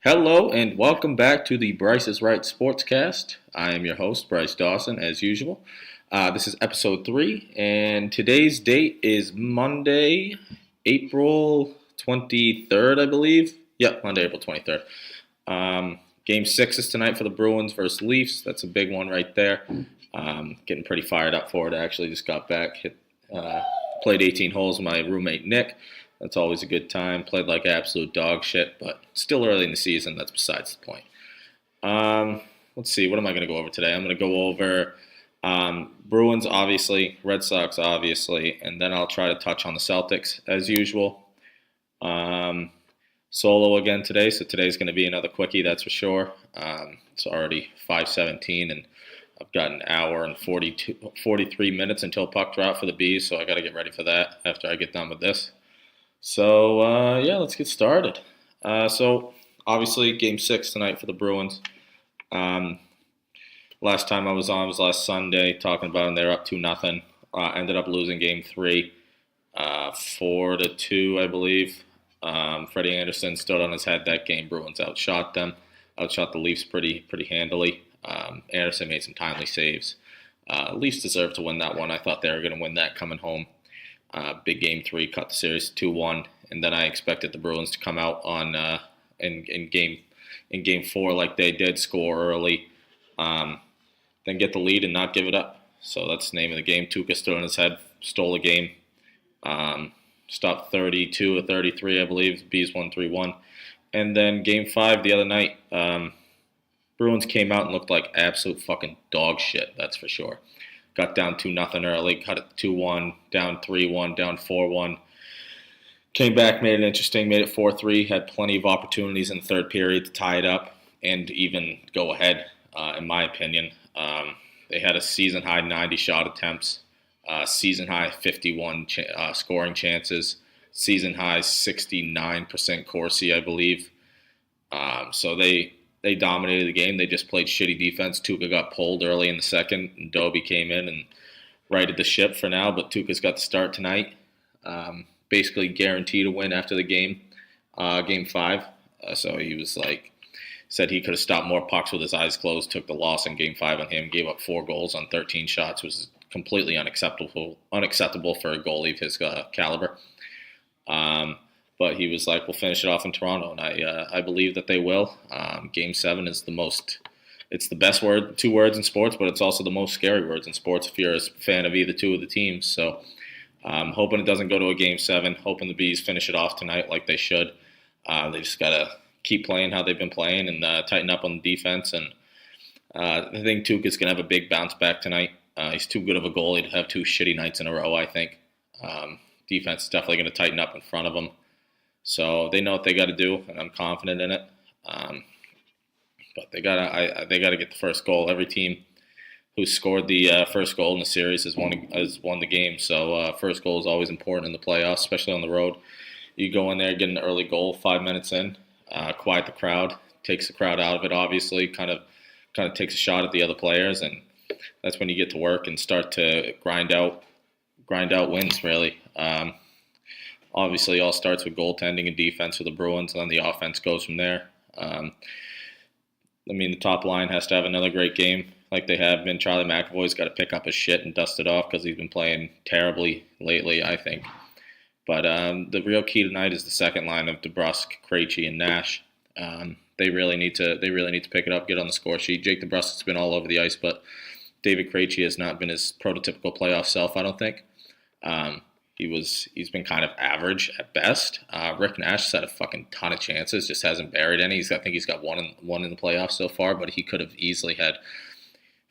Hello and welcome back to the Bryce Is Right Sportscast. I am your host, Bryce Dawson, as usual. This is episode 3, and today's date is Monday, April 23rd, I believe. Yep, Monday, April 23rd. Game 6 is tonight for the Bruins versus Leafs. That's a big one right there. Getting pretty fired up for it. I actually just got back, played 18 holes with my roommate Nick. That's always a good time. Played like absolute dog shit, but still early in the season. That's besides the point. Let's see. What am I going to go over today? I'm going to go over Bruins, obviously, Red Sox, obviously, and then I'll try to touch on the Celtics as usual. Solo again today, so today's going to be another quickie, that's for sure. It's already 5:17, and I've got an hour and 43 minutes until puck drop for the Bees, so I got to get ready for that after I get done with this. So, let's get started. So, obviously, Game 6 tonight for the Bruins. Last time I was on was last Sunday, talking about them. They're up 2-0. Ended up losing Game 3, 4-2, I believe. Freddie Anderson stood on his head that game. Bruins outshot them. Outshot the Leafs pretty handily. Anderson made some timely saves. Leafs deserved to win that one. I thought they were going to win that coming home. Big Game 3, cut the series 2-1, and then I expected the Bruins to come out on in Game 4 like they did, score early, then get the lead and not give it up. So that's the name of the game. Tuukka stood on his head, stole a game, stopped 32-33, I believe. Bees won 3-1, and then Game 5 the other night, Bruins came out and looked like absolute fucking dog shit. That's for sure. Got down 2-0 early, cut it 2-1, down 3-1, down 4-1. Came back, made it interesting, made it 4-3. Had plenty of opportunities in the third period to tie it up and even go ahead, in my opinion. They had a season-high 90 shot attempts, season-high 51 scoring chances, season-high 69% Corsi, I believe. So they dominated the game. They just played shitty defense. Tuukka got pulled early in the second, and Dobie came in and righted the ship for now. But Tuukka's got the start tonight. Basically guaranteed a win after the game, Game 5. So he was said he could have stopped more pucks with his eyes closed, took the loss in Game 5 on him, gave up 4 goals on 13 shots, was completely unacceptable for a goalie of his caliber. But he was like, we'll finish it off in Toronto, and I believe that they will. Game 7 is it's the best 2 words in sports, but it's also the most scary words in sports if you're a fan of either 2 of the teams. So I'm hoping it doesn't go to a Game 7, hoping the Bees finish it off tonight like they should. They just got to keep playing how they've been playing and tighten up on the defense. And I think Tuukka's going to have a big bounce back tonight. He's too good of a goalie to have 2 shitty nights in a row, I think. Defense is definitely going to tighten up in front of him. So they know what they got to do, and I'm confident in it. But they gotta get the first goal. Every team who scored the first goal in the series has won the game. So first goal is always important in the playoffs, especially on the road. You go in there, get an early goal, 5 minutes in, quiet the crowd, takes the crowd out of it. Obviously, kind of takes a shot at the other players, and that's when you get to work and start to grind out wins. Really. Obviously, all starts with goaltending and defense for the Bruins, and then the offense goes from there. The top line has to have another great game like they have been. Charlie McAvoy's got to pick up his shit and dust it off because he's been playing terribly lately, I think. But the real key tonight is the second line of DeBrusk, Krejci, and Nash. They really need to pick it up, get on the score sheet. Jake DeBrusk has been all over the ice, but David Krejci has not been his prototypical playoff self, I don't think. He's been kind of average at best. Rick Nash has had a fucking ton of chances, just hasn't buried any. I think he's got one in the playoffs so far, but he could have easily had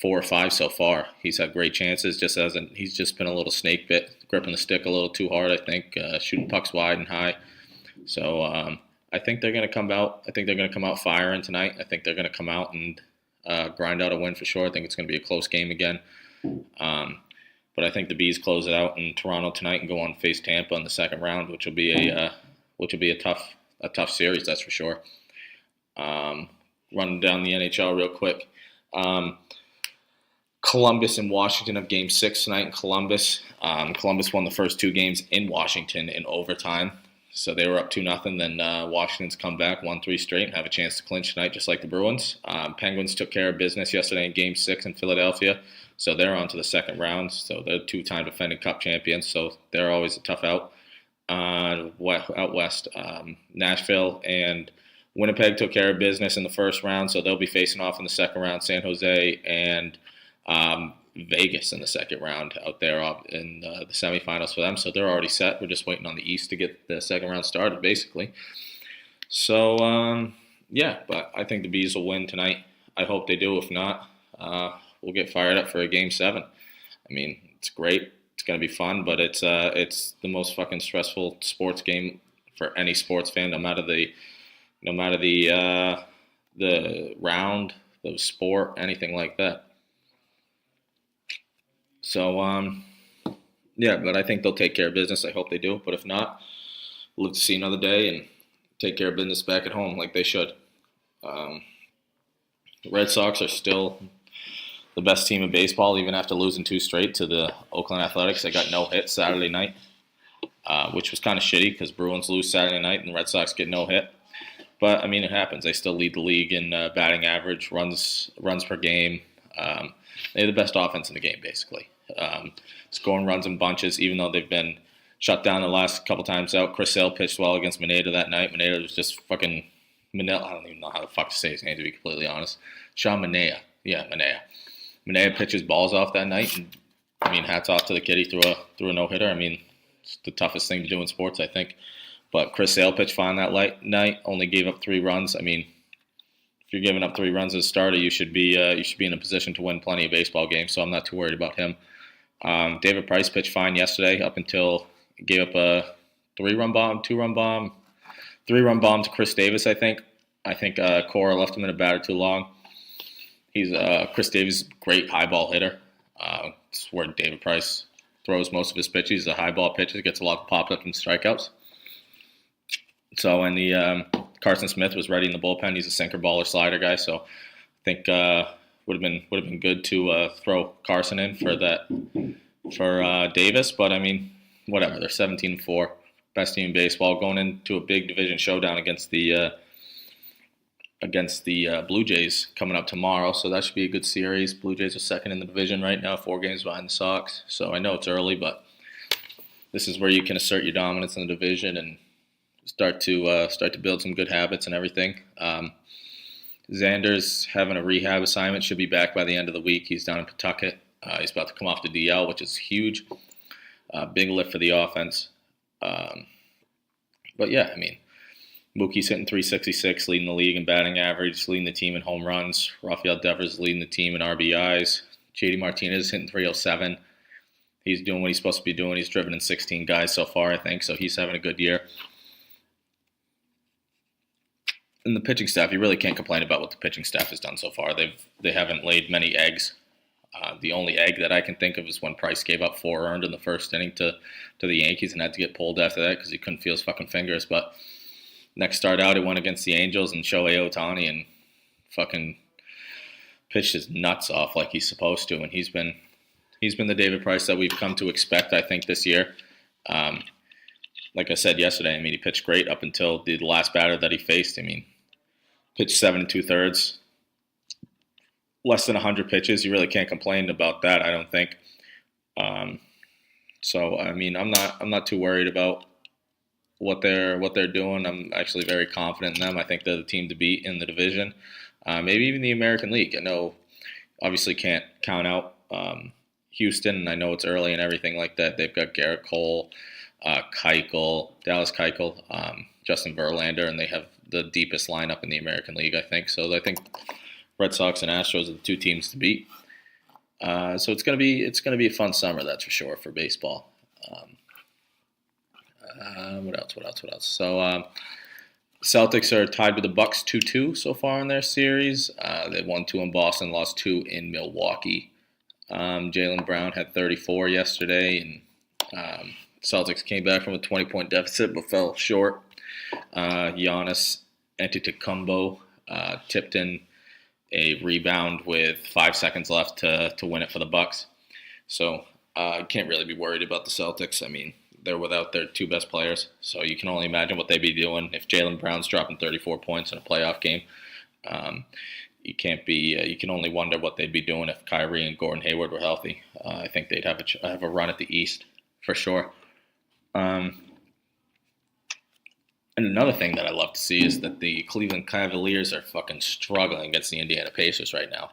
4 or 5 so far. He's had great chances, he's just been a little snake bit, gripping the stick a little too hard, I think, shooting pucks wide and high. So I think they're going to come out. I think they're going to come out firing tonight. I think they're going to come out and grind out a win for sure. I think it's going to be a close game again. But I think the Bees close it out in Toronto tonight and go on to face Tampa in the second round, which will be a tough series, that's for sure. Running down the NHL real quick. Columbus and Washington have Game 6 tonight in Columbus. Columbus won the first 2 games in Washington in overtime. So they were up 2-0. Then Washington's come back, won 3 straight, and have a chance to clinch tonight, just like the Bruins. Penguins took care of business yesterday in Game 6 in Philadelphia, so they're on to the second round. So they're 2-time defending Cup champions, so they're always a tough out. Out west, Nashville and Winnipeg took care of business in the first round, so they'll be facing off in the second round. San Jose and Vegas in the second round out there in the semifinals for them. So they're already set. We're just waiting on the East to get the second round started, basically. So, but I think the Bees will win tonight. I hope they do. If not, we'll get fired up for a Game 7. I mean, it's great. It's going to be fun, but it's the most fucking stressful sports game for any sports fan, no matter the round, the sport, anything like that. So, but I think they'll take care of business. I hope they do. But if not, we'll live to see another day and take care of business back at home like they should. The Red Sox are still the best team in baseball, even after losing 2 straight to the Oakland Athletics. They got no hit Saturday night, which was kind of shitty because Bruins lose Saturday night and the Red Sox get no hit. But, I mean, it happens. They still lead the league in batting average, runs per game. They're the best offense in the game, basically. Scoring runs in bunches, even though they've been shut down the last couple times out. Chris Sale pitched well against Mineta that night. Mineta was just fucking Manila. I don't even know how the fuck to say his name, to be completely honest. Sean Manaea. Yeah, Manaea. Manaea pitches balls off that night. And, I mean, hats off to the kid. He threw a no-hitter. I mean, it's the toughest thing to do in sports, I think. But Chris Sale pitched fine that night. Only gave up 3 runs. I mean, if you're giving up 3 runs as a starter, you should be in a position to win plenty of baseball games. So I'm not too worried about him. David Price pitched fine yesterday up until he gave up a 2-run bomb to Chris Davis, I think. I think Cora left him in a batter too long. He's Chris Davis, great high ball hitter. It's where David Price throws most of his pitches. He's a high ball pitcher. He gets a lot of pop-ups and strikeouts. So, and the Carson Smith was ready in the bullpen. He's a sinker baller slider guy. So, I think would have been good to throw Carson in for Davis. But I mean, whatever. They're 17-4, best team in baseball, going into a big division showdown against the Blue Jays coming up tomorrow. So that should be a good series. Blue Jays are second in the division right now, 4 games behind the Sox. So I know it's early, but this is where you can assert your dominance in the division and start to build some good habits and everything. Xander's having a rehab assignment, should be back by the end of the week. He's down in Pawtucket. He's about to come off the DL, which is huge. Big lift for the offense. But yeah, I mean, Mookie's hitting .366, leading the league in batting average, leading the team in home runs. Rafael Devers leading the team in RBIs. JD Martinez hitting .307. He's doing what he's supposed to be doing. He's driven in 16 guys so far, I think, so he's having a good year. And the pitching staff, you really can't complain about what the pitching staff has done so far. They haven't laid many eggs. The only egg that I can think of is when Price gave up 4 earned in the first inning to the Yankees and had to get pulled after that because he couldn't feel his fucking fingers. But next start out, he went against the Angels and Shohei Ohtani and fucking pitched his nuts off like he's supposed to. And he's been the David Price that we've come to expect, I think, this year. Like I said yesterday, I mean, he pitched great up until the last batter that he faced. I mean, pitched 7 2/3, less than 100 pitches. You really can't complain about that, I don't think. So I mean, I'm not too worried about what they're doing. I'm actually very confident in them. I think they're the team to beat in the division. Maybe even the American League. I know, obviously, can't count out Houston, and I know it's early and everything like that. They've got Garrett Cole, Dallas Keuchel, Justin Verlander, and they have the deepest lineup in the American League, I think. So I think Red Sox and Astros are the 2 teams to beat. So it's gonna be a fun summer, that's for sure, for baseball. What else? So Celtics are tied with the Bucks 2-2 so far in their series. They won 2 in Boston, lost 2 in Milwaukee. Jaylen Brown had 34 yesterday, and Celtics came back from a 20-point deficit but fell short. Giannis Antetokounmpo tipped in a rebound with 5 seconds left to win it for the Bucks. So can't really be worried about the Celtics. I mean, they're without their two best players. So you can only imagine what they'd be doing if Jaylen Brown's dropping 34 points in a playoff game. You can't be. You can only wonder what they'd be doing if Kyrie and Gordon Hayward were healthy. I think they'd have a run at the East for sure. And another thing that I love to see is that the Cleveland Cavaliers are fucking struggling against the Indiana Pacers right now.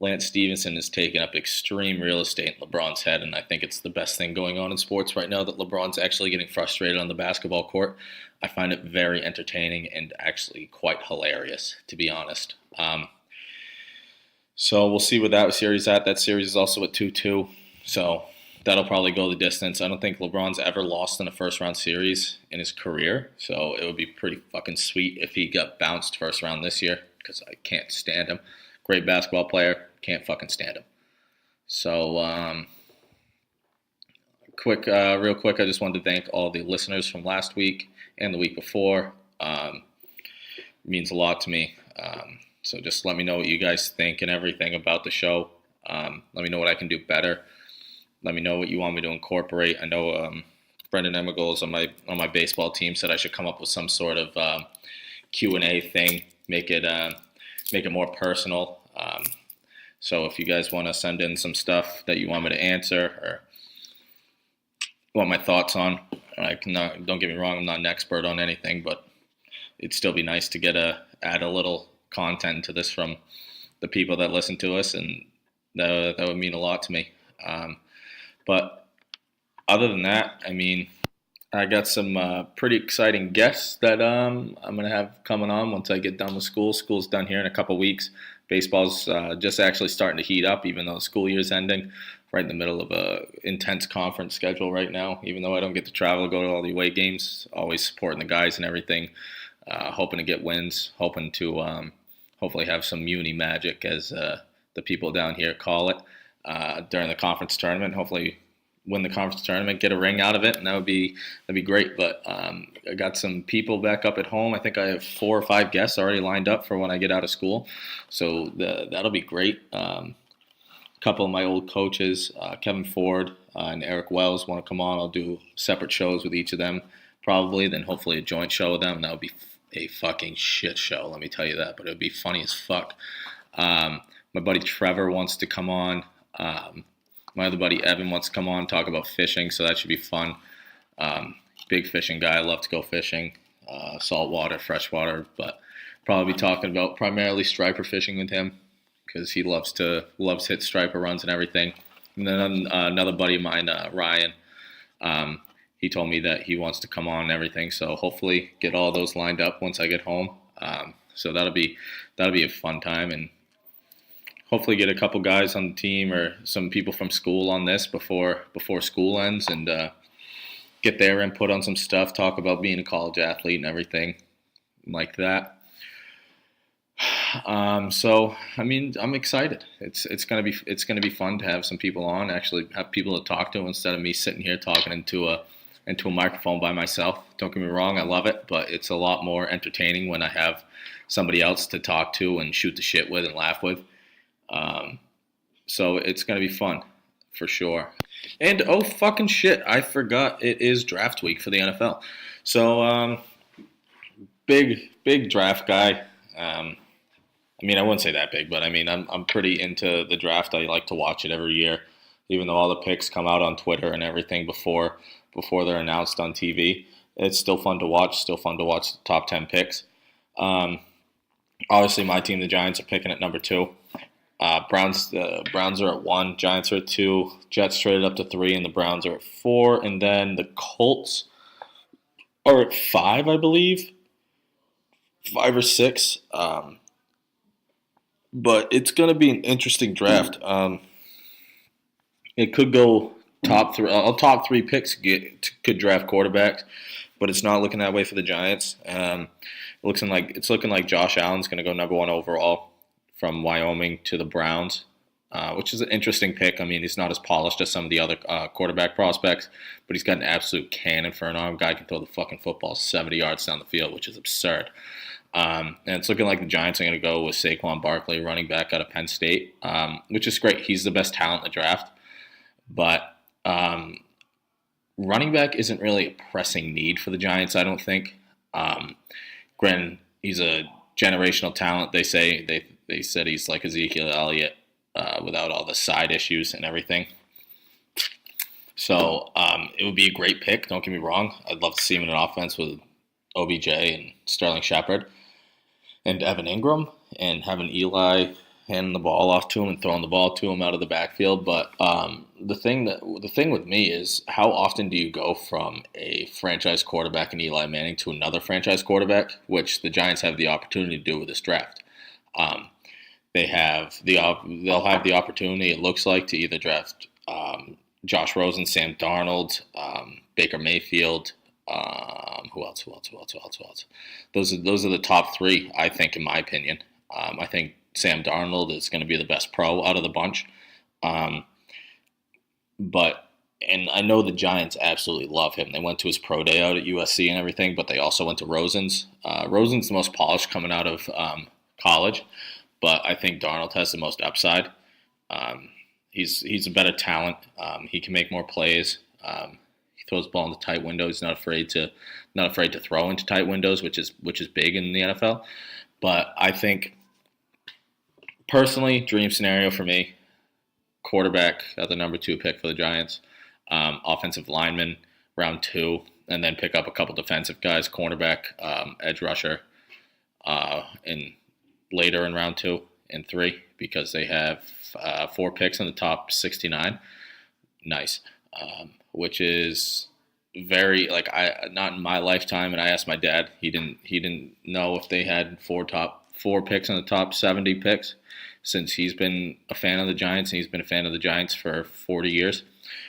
Lance Stevenson is taking up extreme real estate in LeBron's head, and I think it's the best thing going on in sports right now that LeBron's actually getting frustrated on the basketball court. I find it very entertaining and actually quite hilarious, to be honest. So we'll see where that series at. That series is also at 2-2, so that'll probably go the distance. I don't think LeBron's ever lost in a first-round series in his career, so it would be pretty fucking sweet if he got bounced first round this year, because I can't stand him. Great basketball player, can't fucking stand him. So, real quick, I just wanted to thank all the listeners from last week and the week before. It means a lot to me. So just let me know what you guys think and everything about the show. Let me know what I can do better. Let me know what you want me to incorporate. I know Brendan Emigols on my baseball team said I should come up with some sort of Q&A thing, make it more personal. So if you guys want to send in some stuff that you want me to answer or want my thoughts on, don't get me wrong, I'm not an expert on anything, but it'd still be nice to add a little content to this from the people that listen to us, and that would mean a lot to me. But other than that, I mean, I got some pretty exciting guests that I'm going to have coming on once I get done with school. School's done here in a couple weeks. Baseball's just actually starting to heat up, even though the school year's ending. Right in the middle of a intense conference schedule right now. Even though I don't get to travel, go to all the away games, always supporting the guys and everything. Hoping to get wins, hoping to hopefully have some muni magic, as the people down here call it, during the conference tournament. Hopefully win the conference tournament, get a ring out of it, and that'd be great. But I got some people back up at home. I think I have 4 or 5 guests already lined up for when I get out of school, so that'll be great. A couple of my old coaches, Kevin Ford and Eric Wells, want to come on. I'll do separate shows with each of them, probably. Then hopefully a joint show with them. That would be a fucking shit show, let me tell you that. But it would be funny as fuck. My buddy Trevor wants to come on. My other buddy Evan wants to come on, talk about fishing, so that should be fun. Big fishing guy. I love to go fishing, saltwater, freshwater, but probably be talking about primarily striper fishing with him, because he loves hit striper runs and everything. And then another buddy of mine, Ryan, he told me that he wants to come on and everything, so hopefully get all those lined up once I get home. So that'll be a fun time, and hopefully get a couple guys on the team or some people from school on this before school ends, and get their input on some stuff, talk about being a college athlete and everything like that. So I mean, I'm excited. It's gonna be fun to have some people on, actually have people to talk to instead of me sitting here talking into a microphone by myself. Don't get me wrong, I love it, but it's a lot more entertaining when I have somebody else to talk to and shoot the shit with and laugh with. So it's going to be fun for sure. And oh fucking shit, I forgot it is draft week for the NFL. So big draft guy. I mean, I wouldn't say that big, but I mean, I'm pretty into the draft. I like to watch it every year, even though all the picks come out on Twitter and everything before they're announced on TV. It's still fun to watch. Still fun to watch the top 10 picks. Obviously, my team, the Giants, are picking at number 2. Browns are at 1. Giants are at 2. Jets traded up to 3, and the Browns are at 4. And then the Colts are at 5, I believe. 5 or 6. But it's going to be an interesting draft. It could go top 3. Top 3 picks could draft quarterbacks, but it's not looking that way for the Giants. It's looking like Josh Allen's going to go number 1 overall from Wyoming to the Browns, which is an interesting pick. I mean, he's not as polished as some of the other quarterback prospects, but he's got an absolute cannon for an arm. Guy can throw the fucking football 70 yards down the field, which is absurd. And it's looking like the Giants are going to go with Saquon Barkley, running back out of Penn State, which is great. He's the best talent in the draft. But running back isn't really a pressing need for the Giants, I don't think. Granted, he's a generational talent. They said he's like Ezekiel Elliott without all the side issues and everything. So it would be a great pick. Don't get me wrong. I'd love to see him in an offense with OBJ and Sterling Shepard and Evan Ingram, and having Eli handing the ball off to him and throwing the ball to him out of the backfield. But the thing with me is, how often do you go from a franchise quarterback in Eli Manning to another franchise quarterback, which the Giants have the opportunity to do with this draft? They'll have the opportunity, it looks like, to either draft Josh Rosen, Sam Darnold, Baker Mayfield. Who else? Those are the top three, I think, in my opinion. I think Sam Darnold is going to be the best pro out of the bunch. And I know the Giants absolutely love him. They went to his pro day out at USC and everything, but they also went to Rosen's. Rosen's the most polished coming out of college, but I think Darnold has the most upside. He's a better talent. He can make more plays. He throws the ball into tight windows. He's not afraid to throw into tight windows, which is big in the NFL. But I think, personally, dream scenario for me, quarterback at the number 2 pick for the Giants, offensive lineman round 2, and then pick up a couple defensive guys, cornerback, edge rusher, later in round 2 and 3, because they have 4 picks in the top 69. Nice. Which is very, not in my lifetime. And I asked my dad, he didn't know if they had 4 picks in the top 70 picks, since he's been a fan of the Giants, and he's been a fan of the Giants for 40 years.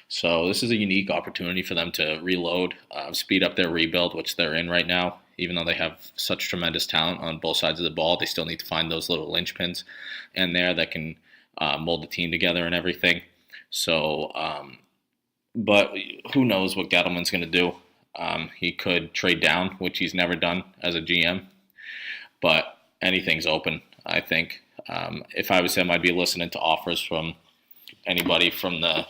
So this is a unique opportunity for them to reload, speed up their rebuild, which they're in right now. Even though they have such tremendous talent on both sides of the ball, they still need to find those little linchpins in there that can mold the team together and everything. So, but who knows what Gettleman's going to do. He could trade down, which he's never done as a GM. But anything's open, I think. If I was him, I'd be listening to offers from anybody from the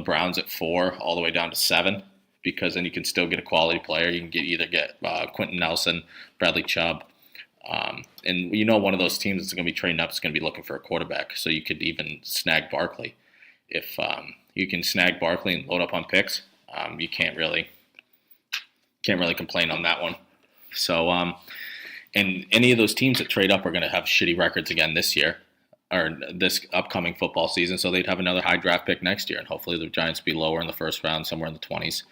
Browns at 4 all the way down to 7, because then you can still get a quality player. You can either get Quentin Nelson, Bradley Chubb, and one of those teams that's going to be trading up is going to be looking for a quarterback. So you could even snag Barkley. If you can snag Barkley and load up on picks, you can't really complain on that one. So, and any of those teams that trade up are going to have shitty records again this year, or this upcoming football season. So they'd have another high draft pick next year, and hopefully the Giants be lower in the first round, somewhere in the 20s,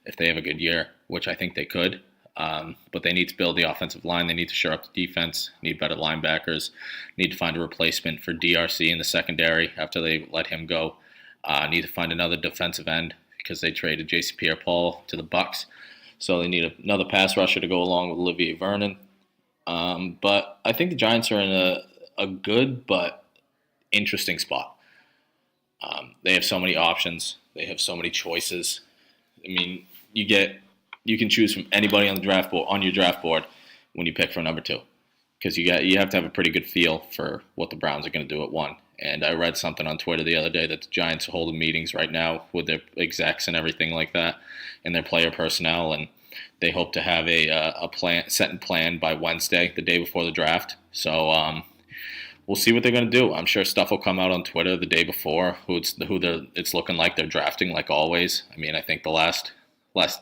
if they have a good year, which I think they could. But they need to build the offensive line. They need to shore up the defense, need better linebackers, need to find a replacement for DRC in the secondary after they let him go. Need to find another defensive end, because they traded J.C. Pierre-Paul to the Bucks. So they need another pass rusher to go along with Olivier Vernon. But I think the Giants are in a good but interesting spot. They have so many options. They have so many choices. I mean, you can choose from anybody on your draft board when you pick for number 2, because you have to have a pretty good feel for what the Browns are going to do at 1. And I read something on Twitter the other day that the Giants are holding meetings right now with their execs and everything like that, and their player personnel, and they hope to have a set and plan by Wednesday, the day before the draft. So we'll see what they're going to do. I'm sure stuff will come out on Twitter the day before, it's looking like they're drafting, like always. I mean, I think the last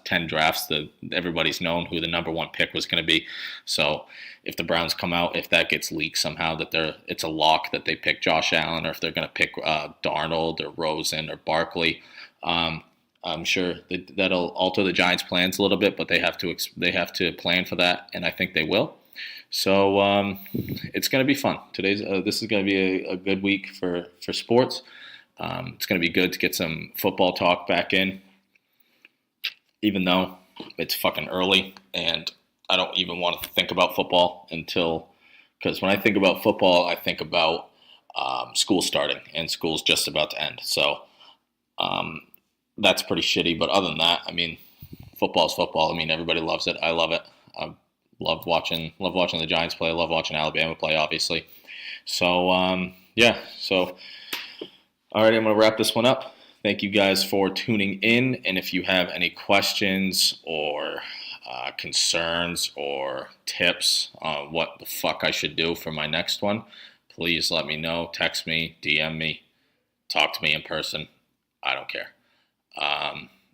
10 drafts, everybody's known who the number 1 pick was going to be. So if the Browns come out, if that gets leaked somehow, that it's a lock that they pick Josh Allen, or if they're going to pick Darnold or Rosen or Barkley, I'm sure that'll alter the Giants' plans a little bit, but they have to plan for that, and I think they will. So it's going to be fun. This is going to be a good week for sports. It's going to be good to get some football talk back in, even though it's fucking early, and I don't even want to think about football because when I think about football, I think about school starting, and school's just about to end. So that's pretty shitty. But other than that, I mean, football's football. I mean, everybody loves it. I love it. I love watching the Giants play. I love watching Alabama play, obviously. So, yeah. So, all right, I'm going to wrap this one up. Thank you guys for tuning in. And if you have any questions or concerns or tips on what the fuck I should do for my next one, please let me know. Text me, DM me, talk to me in person. I don't care.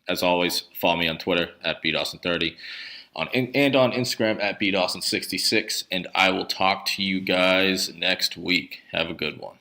As always, follow me on Twitter at bdawson30 and on Instagram at bdawson66. And I will talk to you guys next week. Have a good one.